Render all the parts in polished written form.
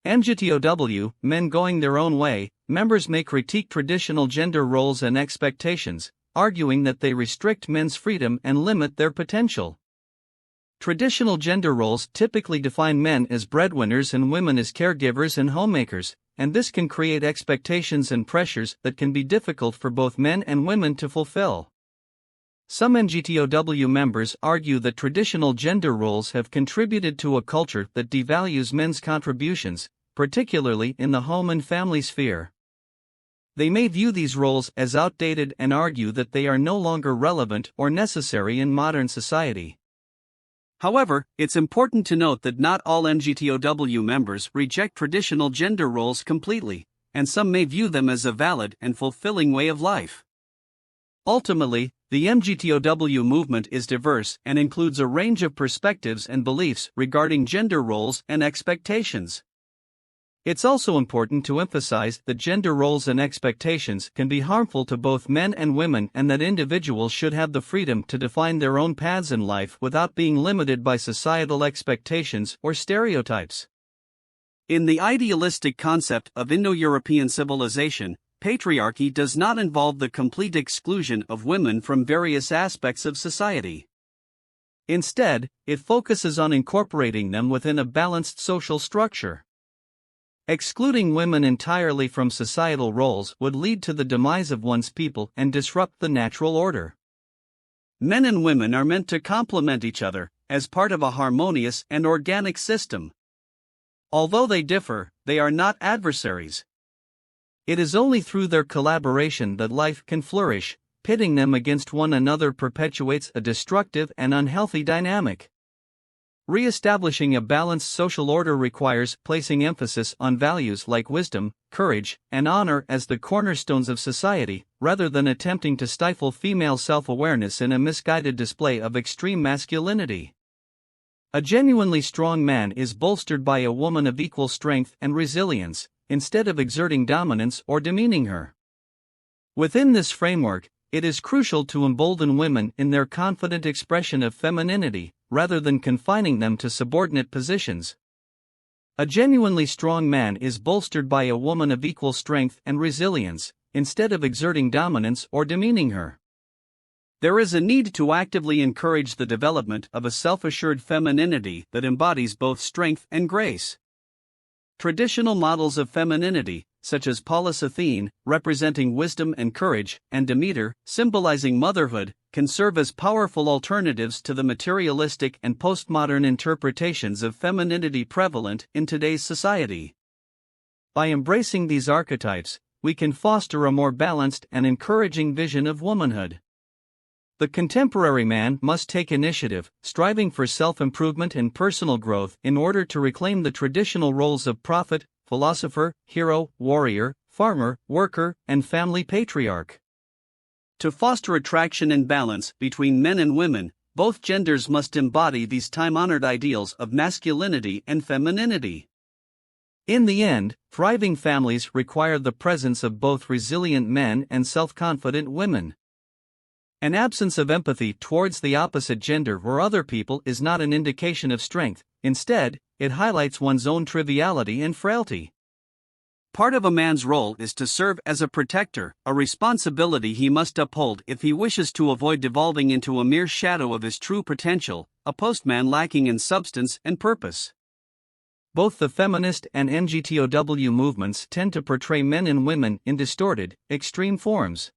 NGTOW, Men Going Their Own Way, members may critique traditional gender roles and expectations, arguing that they restrict men's freedom and limit their potential. Traditional gender roles typically define men as breadwinners and women as caregivers and homemakers, and this can create expectations and pressures that can be difficult for both men and women to fulfill. Some NGTOW members argue that traditional gender roles have contributed to a culture that devalues men's contributions, particularly in the home and family sphere. They may view these roles as outdated and argue that they are no longer relevant or necessary in modern society. However, it's important to note that not all NGTOW members reject traditional gender roles completely, and some may view them as a valid and fulfilling way of life. Ultimately, the NGTOW movement is diverse and includes a range of perspectives and beliefs regarding gender roles and expectations. It's also important to emphasize that gender roles and expectations can be harmful to both men and women, and that individuals should have the freedom to define their own paths in life without being limited by societal expectations or stereotypes. In the idealistic concept of Indo-European civilization, patriarchy does not involve the complete exclusion of women from various aspects of society. Instead, it focuses on incorporating them within a balanced social structure. Excluding women entirely from societal roles would lead to the demise of one's people and disrupt the natural order. Men and women are meant to complement each other, as part of a harmonious and organic system. Although they differ, they are not adversaries. It is only through their collaboration that life can flourish. Pitting them against one another perpetuates a destructive and unhealthy dynamic. Re-establishing a balanced social order requires placing emphasis on values like wisdom, courage, and honor as the cornerstones of society, rather than attempting to stifle female self-awareness in a misguided display of extreme masculinity. A genuinely strong man is bolstered by a woman of equal strength and resilience, instead of exerting dominance or demeaning her. Within this framework, it is crucial to embolden women in their confident expression of femininity, rather than confining them to subordinate positions. A genuinely strong man is bolstered by a woman of equal strength and resilience, instead of exerting dominance or demeaning her. There is a need to actively encourage the development of a self-assured femininity that embodies both strength and grace. Traditional models of femininity, such as Pallas Athene, representing wisdom and courage, and Demeter, symbolizing motherhood, can serve as powerful alternatives to the materialistic and postmodern interpretations of femininity prevalent in today's society. By embracing these archetypes, we can foster a more balanced and encouraging vision of womanhood. The contemporary man must take initiative, striving for self-improvement and personal growth in order to reclaim the traditional roles of prophet, philosopher, hero, warrior, farmer, worker, and family patriarch. To foster attraction and balance between men and women, both genders must embody these time-honored ideals of masculinity and femininity. In the end, thriving families require the presence of both resilient men and self-confident women. An absence of empathy towards the opposite gender or other people is not an indication of strength. Instead, it highlights one's own triviality and frailty. Part of a man's role is to serve as a protector, a responsibility he must uphold if he wishes to avoid devolving into a mere shadow of his true potential, a postman lacking in substance and purpose. Both the feminist and NGTOW movements tend to portray men and women in distorted, extreme forms.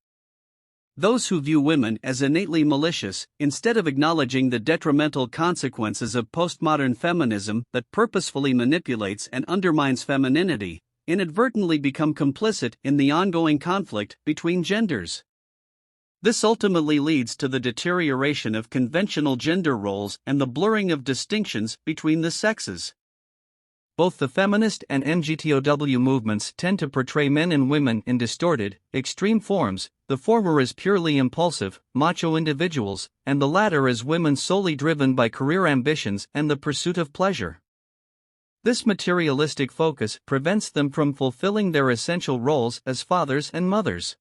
Those who view women as innately malicious, instead of acknowledging the detrimental consequences of postmodern feminism that purposefully manipulates and undermines femininity, inadvertently become complicit in the ongoing conflict between genders. This ultimately leads to the deterioration of conventional gender roles and the blurring of distinctions between the sexes. Both the feminist and NGTOW movements tend to portray men and women in distorted, extreme forms, the former as purely impulsive, macho individuals, and the latter as women solely driven by career ambitions and the pursuit of pleasure. This materialistic focus prevents them from fulfilling their essential roles as fathers and mothers.